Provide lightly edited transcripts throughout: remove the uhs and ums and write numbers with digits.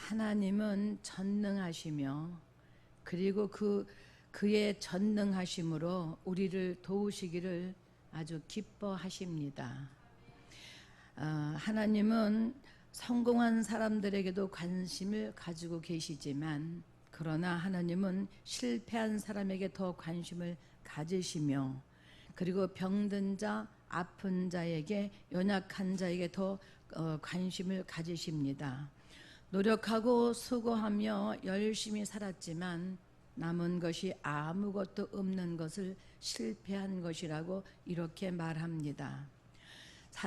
하나님은 전능하시며 그리고 그의 전능하심으로 우리를 도우시기를 아주 기뻐하십니다. 하나님은 성공한 사람들에게도 관심을 가지고 계시지만 그러나 하나님은 실패한 사람에게 더 관심을 가지시며 그리고 병든 자, 아픈 자에게, 연약한 자에게 더 관심을 가지십니다. 노력하고 수고하며 열심히 살았지만 남은 것이 아무것도 없는 것을 실패한 것이라고 이렇게 말합니다.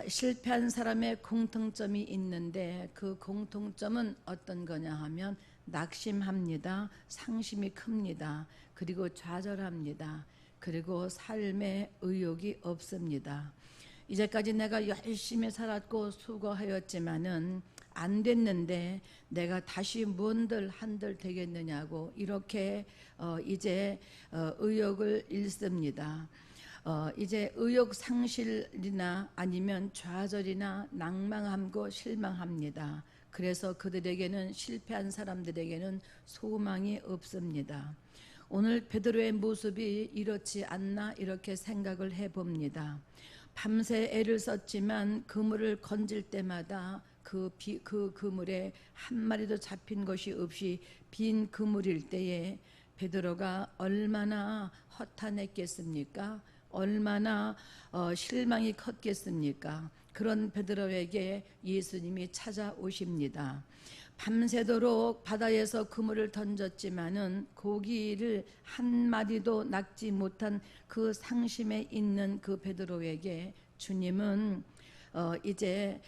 실패한 사람의 공통점이 있는데 그 공통점은 어떤 거냐 하면 낙심합니다. 상심이 큽니다. 그리고 좌절합니다. 그리고 삶에 의욕이 없습니다. 이제까지 내가 열심히 살았고 수고하였지만은 안 됐는데 내가 다시 뭔들 한들 되겠느냐고 이렇게 이제 의욕을 잃습니다. 이제 의욕 상실이나 아니면 좌절이나 낭망하고 실망합니다. 그래서 그들에게는, 실패한 사람들에게는 소망이 없습니다. 오늘 베드로의 모습이 이렇지 않나 이렇게 생각을 해봅니다. 밤새 애를 썼지만 그물을 건질 때마다 그 그물에 한 마리도 잡힌 것이 없이 빈 그물일 때에 베드로가 얼마나 허탄했겠습니까? 얼마나 실망이 컸겠습니까? 그런 베드로에게 예수님이 찾아오십니다. 밤새도록 바다에서 그물을 던졌지만은 고기를 한 마리도 낚지 못한 그 상심에 있는 그 베드로에게 주님은 이제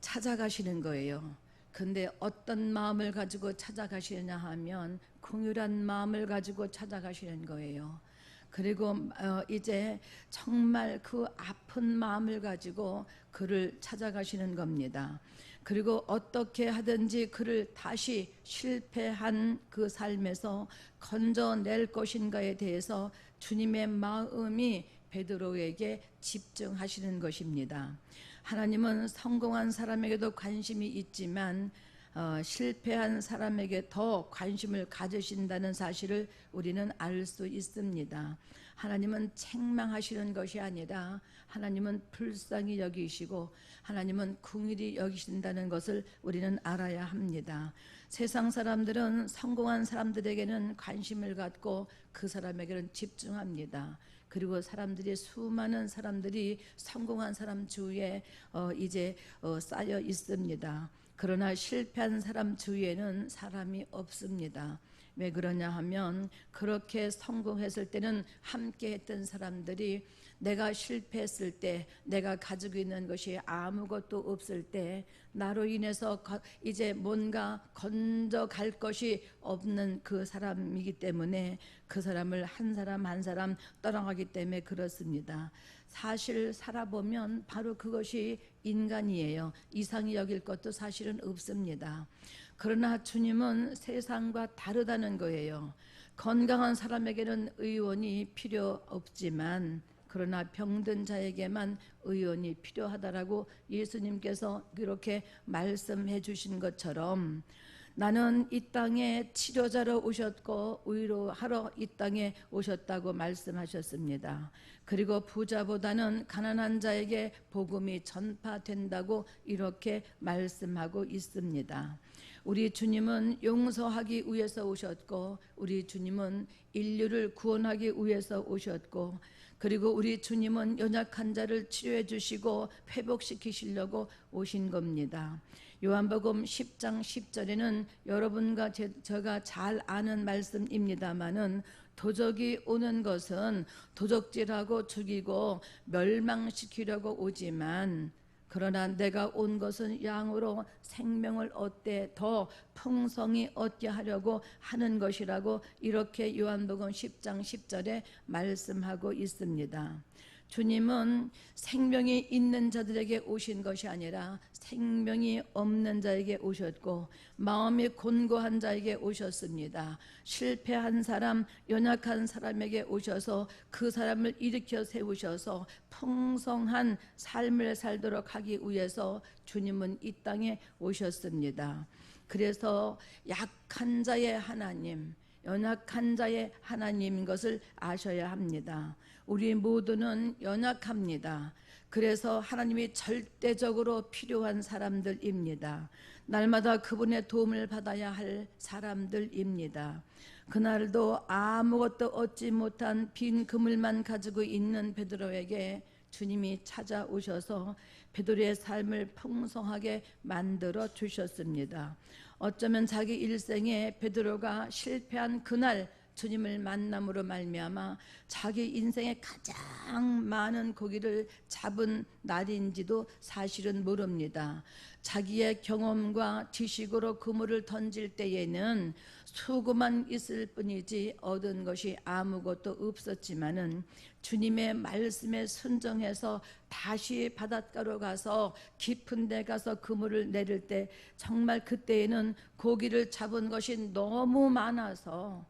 찾아가시는 거예요. 근데 어떤 마음을 가지고 찾아가시느냐 하면 긍휼한 마음을 가지고 찾아가시는 거예요. 그리고 이제 정말 그 아픈 마음을 가지고 그를 찾아가시는 겁니다. 그리고 어떻게 하든지 그를 다시 실패한 그 삶에서 건져낼 것인가에 대해서 주님의 마음이 베드로에게 집중하시는 것입니다. 하나님은 성공한 사람에게도 관심이 있지만 실패한 사람에게 더 관심을 가지신다는 사실을 우리는 알 수 있습니다. 하나님은 책망하시는 것이 아니라 하나님은 불쌍히 여기시고 하나님은 긍휼히 여기신다는 것을 우리는 알아야 합니다. 세상 사람들은 성공한 사람들에게는 관심을 갖고 그 사람에게는 집중합니다. 그리고 사람들이, 수많은 사람들이 성공한 사람 주위에 이제 쌓여 있습니다. 그러나 실패한 사람 주위에는 사람이 없습니다. 왜 그러냐 하면 그렇게 성공했을 때는 함께 했던 사람들이 내가 실패했을 때, 내가 가지고 있는 것이 아무것도 없을 때 나로 인해서 이제 뭔가 건져갈 것이 없는 그 사람이기 때문에 그 사람을 한 사람 한 사람 떠나가기 때문에 그렇습니다. 사실 살아보면 바로 그것이 인간이에요. 이상히 여길 것도 사실은 없습니다. 그러나 주님은 세상과 다르다는 거예요. 건강한 사람에게는 의원이 필요 없지만 그러나 병든 자에게만 의원이 필요하다라고 예수님께서 그렇게 말씀해 주신 것처럼 나는 이 땅에 치료자로 오셨고 위로하러 이 땅에 오셨다고 말씀하셨습니다. 그리고 부자보다는 가난한 자에게 복음이 전파된다고 이렇게 말씀하고 있습니다. 우리 주님은 용서하기 위해서 오셨고 우리 주님은 인류를 구원하기 위해서 오셨고 그리고 우리 주님은 연약한 자를 치료해 주시고 회복시키시려고 오신 겁니다. 요한복음 10장 10절에는 여러분과 제가 잘 아는 말씀입니다마는 도적이 오는 것은 도적질하고 죽이고 멸망시키려고 오지만 그러나 내가 온 것은 양으로 생명을 얻되 더 풍성히 얻게 하려고 하는 것이라고 이렇게 요한복음 10장 10절에 말씀하고 있습니다. 주님은 생명이 있는 자들에게 오신 것이 아니라 생명이 없는 자에게 오셨고 마음이 곤고한 자에게 오셨습니다. 실패한 사람, 연약한 사람에게 오셔서 그 사람을 일으켜 세우셔서 풍성한 삶을 살도록 하기 위해서 주님은 이 땅에 오셨습니다. 그래서 약한 자의 하나님, 연약한 자의 하나님인 것을 아셔야 합니다. 우리 모두는 연약합니다. 그래서 하나님이 절대적으로 필요한 사람들입니다. 날마다 그분의 도움을 받아야 할 사람들입니다. 그날도 아무것도 얻지 못한 빈 그물만 가지고 있는 베드로에게 주님이 찾아오셔서 베드로의 삶을 풍성하게 만들어 주셨습니다. 어쩌면 자기 일생에 베드로가 실패한 그날 주님을 만남으로 말미암아 자기 인생에 가장 많은 고기를 잡은 날인지도 사실은 모릅니다. 자기의 경험과 지식으로 그물을 던질 때에는 수고만 있을 뿐이지 얻은 것이 아무것도 없었지만은 주님의 말씀에 순종해서 다시 바닷가로 가서 깊은 데 가서 그물을 내릴 때 정말 그때에는 고기를 잡은 것이 너무 많아서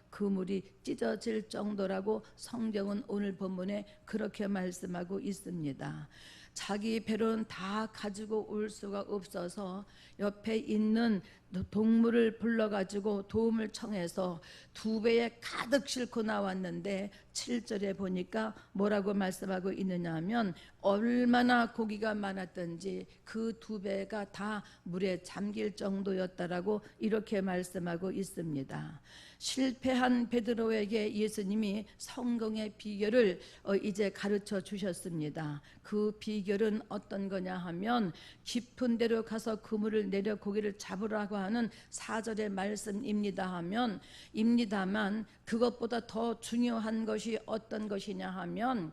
그물이 찢어질 정도라고 성경은 오늘 본문에 그렇게 말씀하고 있습니다. 자기 배로는 다 가지고 올 수가 없어서 옆에 있는 동물을 불러가지고 도움을 청해서 2배에 가득 싣고 나왔는데 7절에 보니까 뭐라고 말씀하고 있느냐 하면 얼마나 고기가 많았던지 그 2배가 다 물에 잠길 정도였다라고 이렇게 말씀하고 있습니다. 실패한 베드로에게 예수님이 성공의 비결을 이제 가르쳐 주셨습니다. 그 비결은 어떤 거냐 하면 깊은 데로 가서 그물을 내려 고기를 잡으라고 하는 4절의 말씀입니다 하면 입니다만 그것보다 더 중요한 것이 어떤 것이냐 하면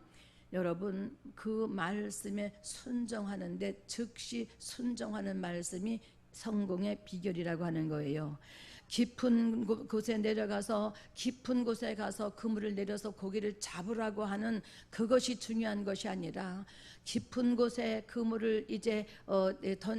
여러분 그 말씀에 순종하는데 즉시 순종하는 말씀이 성공의 비결이라고 하는 거예요. 깊은 곳에 내려가서 깊은 곳에 가서 그물을 내려서 고기를 잡으라고 하는 그것이 중요한 것이 아니라 깊은 곳에 그물을 이제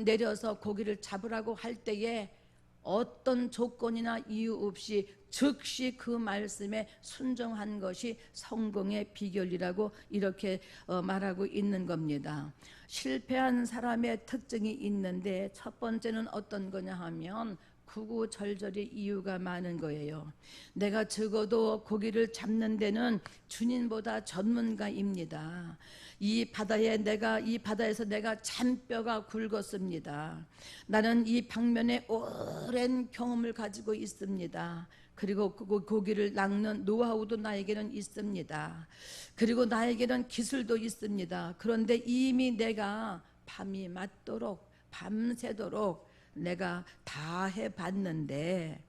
내려서 고기를 잡으라고 할 때에 어떤 조건이나 이유 없이 즉시 그 말씀에 순종한 것이 성공의 비결이라고 이렇게 말하고 있는 겁니다. 실패한 사람의 특징이 있는데 첫 번째는 어떤 거냐 하면 구구절절의 이유가 많은 거예요. 내가 적어도 고기를 잡는 데는 주님보다 전문가입니다. 이 바다에서 내가 잔뼈가 굵었습니다. 나는 이 방면에 오랜 경험을 가지고 있습니다. 그리고 고기를 낚는 노하우도 나에게는 있습니다. 그리고 나에게는 기술도 있습니다. 그런데 이미 내가 밤이 맞도록 밤새도록 내가 다 해봤는데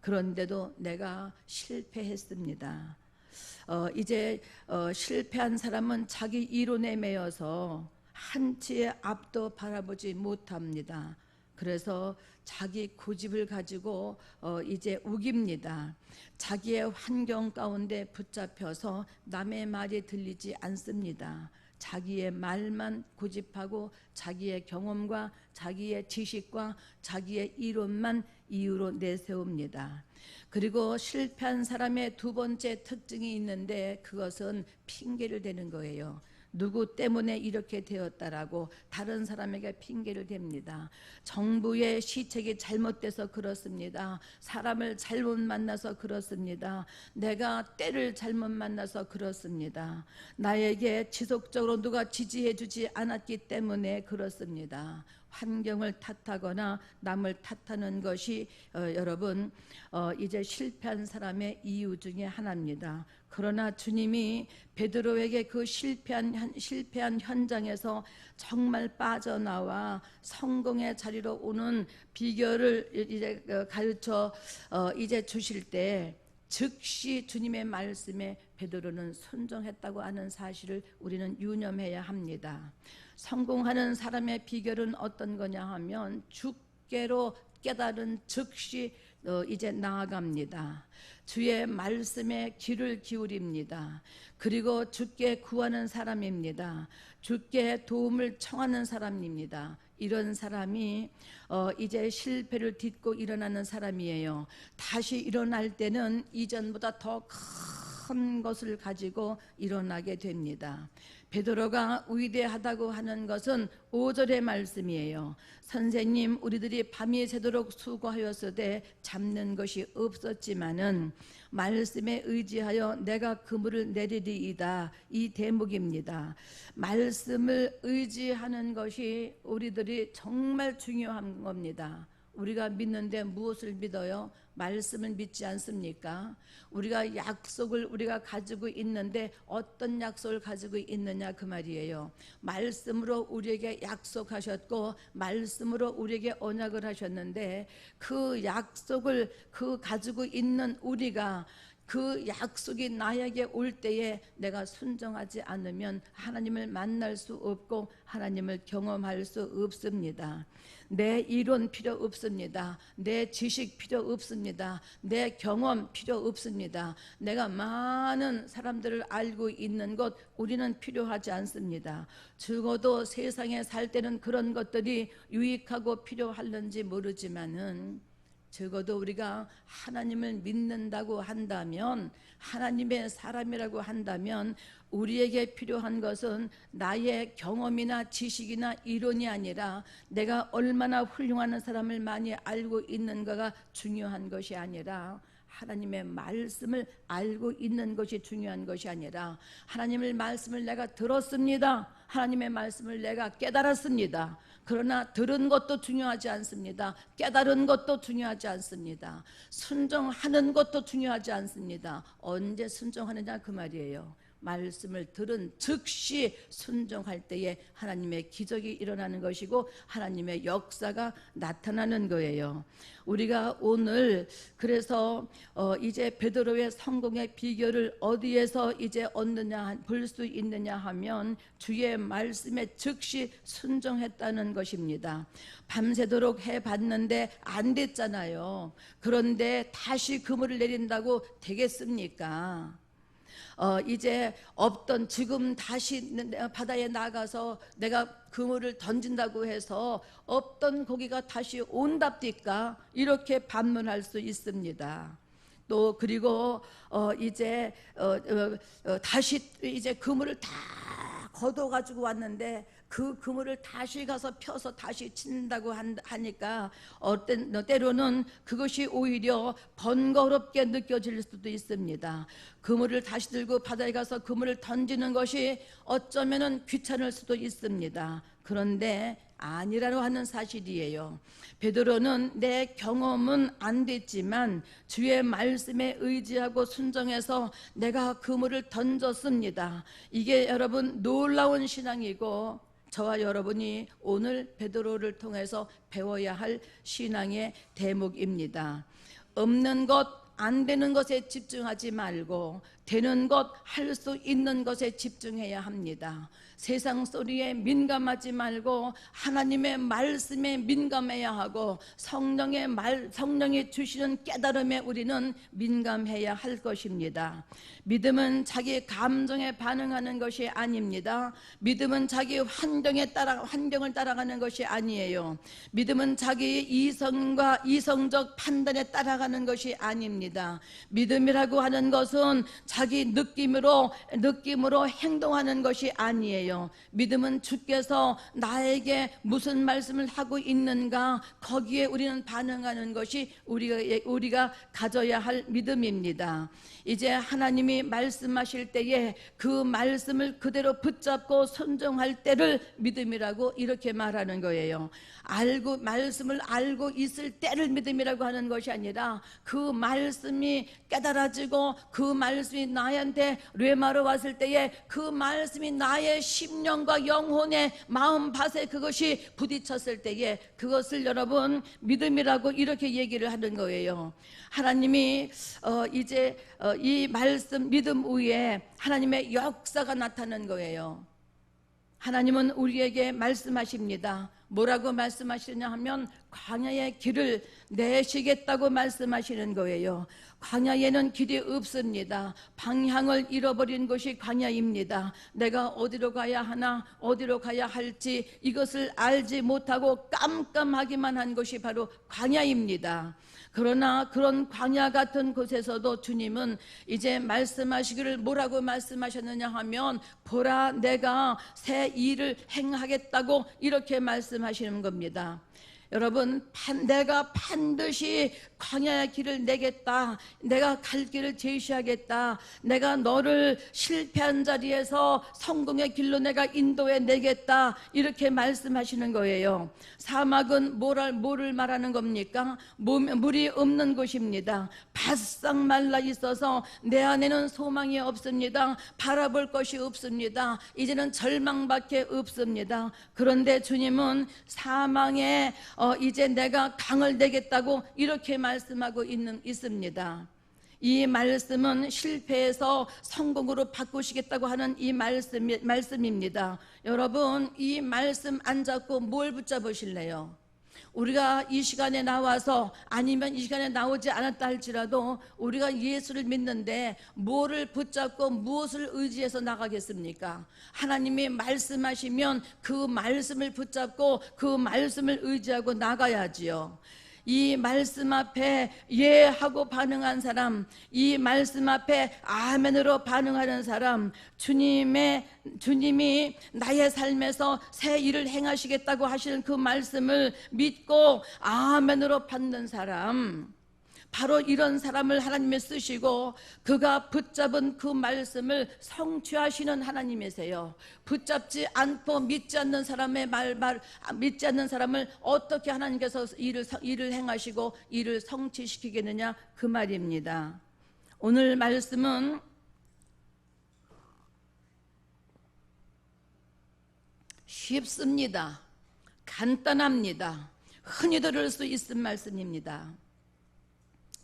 그런데도 내가 실패했습니다. 이제 실패한 사람은 자기 이론에 매여서 한치의 앞도 바라보지 못합니다. 그래서 자기 고집을 가지고 이제 우깁니다. 자기의 환경 가운데 붙잡혀서 남의 말이 들리지 않습니다. 자기의 말만 고집하고 자기의 경험과 자기의 지식과 자기의 이론만 이유로 내세웁니다. 그리고 실패한 사람의 두 번째 특징이 있는데 그것은 핑계를 대는 거예요. 누구 때문에 이렇게 되었다라고 다른 사람에게 핑계를 댑니다. 정부의 시책이 잘못돼서 그렇습니다. 사람을 잘못 만나서 그렇습니다. 내가 때를 잘못 만나서 그렇습니다. 나에게 지속적으로 누가 지지해 주지 않았기 때문에 그렇습니다. 환경을 탓하거나 남을 탓하는 것이 여러분 이제 실패한 사람의 이유 중에 하나입니다. 그러나 주님이 베드로에게 그 실패한 현장에서 정말 빠져나와 성공의 자리로 오는 비결을 이제 가르쳐 이제 주실 때 즉시 주님의 말씀에 베드로는 순종했다고 하는 사실을 우리는 유념해야 합니다. 성공하는 사람의 비결은 어떤 거냐 하면 주께로 깨달은 즉시 이제 나아갑니다. 주의 말씀에 귀를 기울입니다. 그리고 주께 구하는 사람입니다. 주께 도움을 청하는 사람입니다. 이런 사람이 이제 실패를 딛고 일어나는 사람이에요. 다시 일어날 때는 이전보다 더 큰 것을 가지고 일어나게 됩니다. 베드로가 위대하다고 하는 것은 5절의 말씀이에요. 선생님, 우리들이 밤이 새도록 수고하였으되 잡는 것이 없었지만은 말씀에 의지하여 내가 그물을 내리리이다. 이 대목입니다. 말씀을 의지하는 것이 우리들이 정말 중요한 겁니다. 우리가 믿는데 무엇을 믿어요? 말씀을 믿지 않습니까? 우리가 약속을 우리가 가지고 있는데 어떤 약속을 가지고 있느냐 그 말이에요. 말씀으로 우리에게 약속하셨고 말씀으로 우리에게 언약을 하셨는데 그 약속을 가지고 있는 우리가 그 약속이 나에게 올 때에 내가 순종하지 않으면 하나님을 만날 수 없고 하나님을 경험할 수 없습니다. 내 이론 필요 없습니다. 내 지식 필요 없습니다. 내 경험 필요 없습니다. 내가 많은 사람들을 알고 있는 것 우리는 필요하지 않습니다. 적어도 세상에 살 때는 그런 것들이 유익하고 필요할는지 모르지만은 적어도 우리가 하나님을 믿는다고 한다면, 하나님의 사람이라고 한다면 우리에게 필요한 것은 나의 경험이나 지식이나 이론이 아니라 내가 얼마나 훌륭한 사람을 많이 알고 있는가가 중요한 것이 아니라 하나님의 말씀을 알고 있는 것이 중요한 것이 아니라 하나님의 말씀을 내가 들었습니다. 하나님의 말씀을 내가 깨달았습니다. 그러나 들은 것도 중요하지 않습니다. 깨달은 것도 중요하지 않습니다. 순종하는 것도 중요하지 않습니다. 언제 순종하느냐 그 말이에요. 말씀을 들은 즉시 순종할 때에 하나님의 기적이 일어나는 것이고 하나님의 역사가 나타나는 거예요. 우리가 오늘 그래서 이제 베드로의 성공의 비결을 어디에서 이제 얻느냐 볼 수 있느냐 하면 주의 말씀에 즉시 순종했다는 것입니다. 밤새도록 해봤는데 안 됐잖아요. 그런데 다시 그물을 내린다고 되겠습니까? 이제 없던 지금 다시 바다에 나가서 내가 그물을 던진다고 해서 없던 고기가 다시 온답니까? 이렇게 반문할 수 있습니다. 또 그리고 이제 다시 이제 그물을 다 걷어 가지고 왔는데 그 그물을 다시 가서 펴서 다시 친다고 하니까 때로는 그것이 오히려 번거롭게 느껴질 수도 있습니다. 그물을 다시 들고 바다에 가서 그물을 던지는 것이 어쩌면은 귀찮을 수도 있습니다. 그런데 아니라고 하는 사실이에요. 베드로는 내 경험은 안 됐지만 주의 말씀에 의지하고 순종해서 내가 그물을 던졌습니다. 이게 여러분 놀라운 신앙이고 저와 여러분이 오늘 베드로를 통해서 배워야 할 신앙의 대목입니다. 없는 것, 안 되는 것에 집중하지 말고 되는 것, 할 수 있는 것에 집중해야 합니다. 세상 소리에 민감하지 말고 하나님의 말씀에 민감해야 하고 성령이 주시는 깨달음에 우리는 민감해야 할 것입니다. 믿음은 자기 감정에 반응하는 것이 아닙니다. 믿음은 자기 환경을 따라가는 것이 아니에요. 믿음은 자기 이성적 판단에 따라가는 것이 아닙니다. 믿음이라고 하는 것은 자기 느낌으로 행동하는 것이 아니에요. 믿음은 주께서 나에게 무슨 말씀을 하고 있는가 거기에 우리는 반응하는 것이 우리가 가져야 할 믿음입니다. 이제 하나님이 말씀하실 때에 그 말씀을 그대로 붙잡고 순종할 때를 믿음이라고 이렇게 말하는 거예요. 말씀을 알고 있을 때를 믿음이라고 하는 것이 아니라 그 말씀이 깨달아지고 그 말씀이 나한테 뢰마로 왔을 때에 그 말씀이 나의 심령과 영혼의 마음밭에 그것이 부딪혔을 때에 그것을 여러분 믿음이라고 이렇게 얘기를 하는 거예요. 하나님이 이제 이 말씀 믿음 위에 하나님의 역사가 나타나는 거예요. 하나님은 우리에게 말씀하십니다. 뭐라고 말씀하시냐 하면 광야의 길을 내시겠다고 말씀하시는 거예요. 광야에는 길이 없습니다. 방향을 잃어버린 곳이 광야입니다. 내가 어디로 가야 하나, 어디로 가야 할지 이것을 알지 못하고 깜깜하기만 한 곳이 바로 광야입니다. 그러나 그런 광야 같은 곳에서도 주님은 이제 말씀하시기를 뭐라고 말씀하셨느냐 하면, 보라 내가 새 일을 행하겠다고 이렇게 말씀하시는 겁니다. 여러분, 내가 반드시 광야의 길을 내겠다, 내가 갈 길을 제시하겠다, 내가 너를 실패한 자리에서 성공의 길로 내가 인도해 내겠다, 이렇게 말씀하시는 거예요. 사막은 뭐를 말하는 겁니까? 물이 없는 곳입니다. 바싹 말라 있어서 내 안에는 소망이 없습니다. 바라볼 것이 없습니다. 이제는 절망밖에 없습니다. 그런데 주님은 사망에 이제 내가 강을 내겠다고 이렇게 말씀하고 있습니다. 이 말씀은 실패에서 성공으로 바꾸시겠다고 하는 이 말씀입니다. 여러분, 이 말씀 안 잡고 뭘 붙잡으실래요? 우리가 이 시간에 나와서, 아니면 이 시간에 나오지 않았다 할지라도 우리가 예수를 믿는데 뭐를 붙잡고 무엇을 의지해서 나가겠습니까? 하나님이 말씀하시면 그 말씀을 붙잡고 그 말씀을 의지하고 나가야지요. 이 말씀 앞에 예 하고 반응한 사람, 이 말씀 앞에 아멘으로 반응하는 사람, 주님이 나의 삶에서 새 일을 행하시겠다고 하시는 그 말씀을 믿고 아멘으로 받는 사람, 바로 이런 사람을 하나님이 쓰시고 그가 붙잡은 그 말씀을 성취하시는 하나님이세요. 붙잡지 않고 믿지 않는 사람의 믿지 않는 사람을 어떻게 하나님께서 일을 행하시고 일을 성취시키겠느냐, 그 말입니다. 오늘 말씀은 쉽습니다. 간단합니다. 흔히 들을 수 있는 말씀입니다.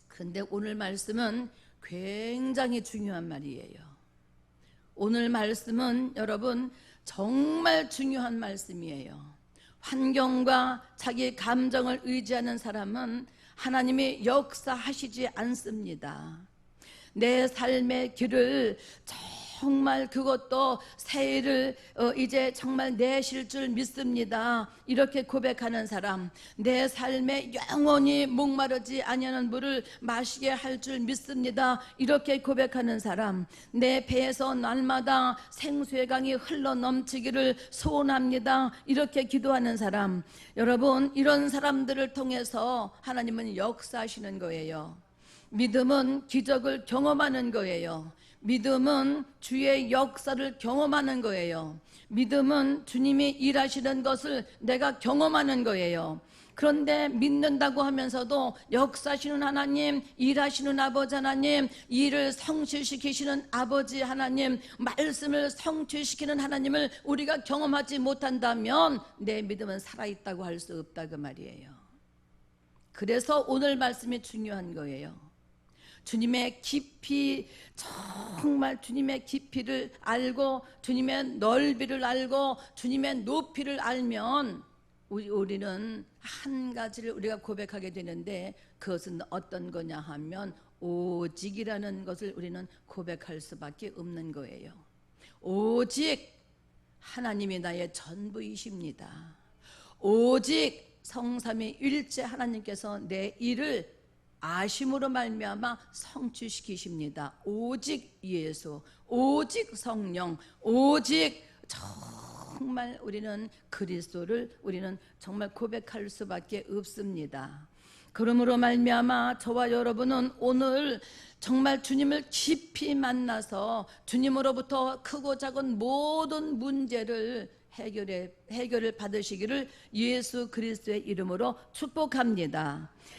그런데 오늘 말씀은 굉장히 중요한 말이에요. 오늘 말씀은 여러분 정말 중요한 말씀이에요. 환경과 자기 감정을 의지하는 사람은 하나님이 역사하시지 않습니다. 내 삶의 길을 정말 그것도 새 일을 이제 정말 내실 줄 믿습니다, 이렇게 고백하는 사람, 내 삶에 영원히 목마르지 아니하는 물을 마시게 할 줄 믿습니다, 이렇게 고백하는 사람, 내 배에서 날마다 생수의 강이 흘러 넘치기를 소원합니다, 이렇게 기도하는 사람, 여러분 이런 사람들을 통해서 하나님은 역사하시는 거예요. 믿음은 기적을 경험하는 거예요. 믿음은 주의 역사를 경험하는 거예요. 믿음은 주님이 일하시는 것을 내가 경험하는 거예요. 그런데 믿는다고 하면서도 역사하시는 하나님, 일하시는 아버지 하나님, 일을 성취시키시는 아버지 하나님, 말씀을 성취시키는 하나님을 우리가 경험하지 못한다면 내 믿음은 살아있다고 할 수 없다, 그 말이에요. 그래서 오늘 말씀이 중요한 거예요. 주님의 깊이, 정말 주님의 깊이를 알고 주님의 넓이를 알고 주님의 높이를 알면 우리는 한 가지를 우리가 고백하게 되는데, 그것은 어떤 거냐 하면 오직이라는 것을 우리는 고백할 수밖에 없는 거예요. 오직 하나님이 나의 전부이십니다. 오직 성삼위일체 하나님께서 내 일을 아심으로 말미암아 성취시키십니다. 오직 예수, 오직 성령, 오직 정말 우리는 그리스도를 우리는 정말 고백할 수밖에 없습니다. 그러므로 말미암아 저와 여러분은 오늘 정말 주님을 깊이 만나서 주님으로부터 크고 작은 모든 문제를 해결을 받으시기를 예수 그리스도의 이름으로 축복합니다.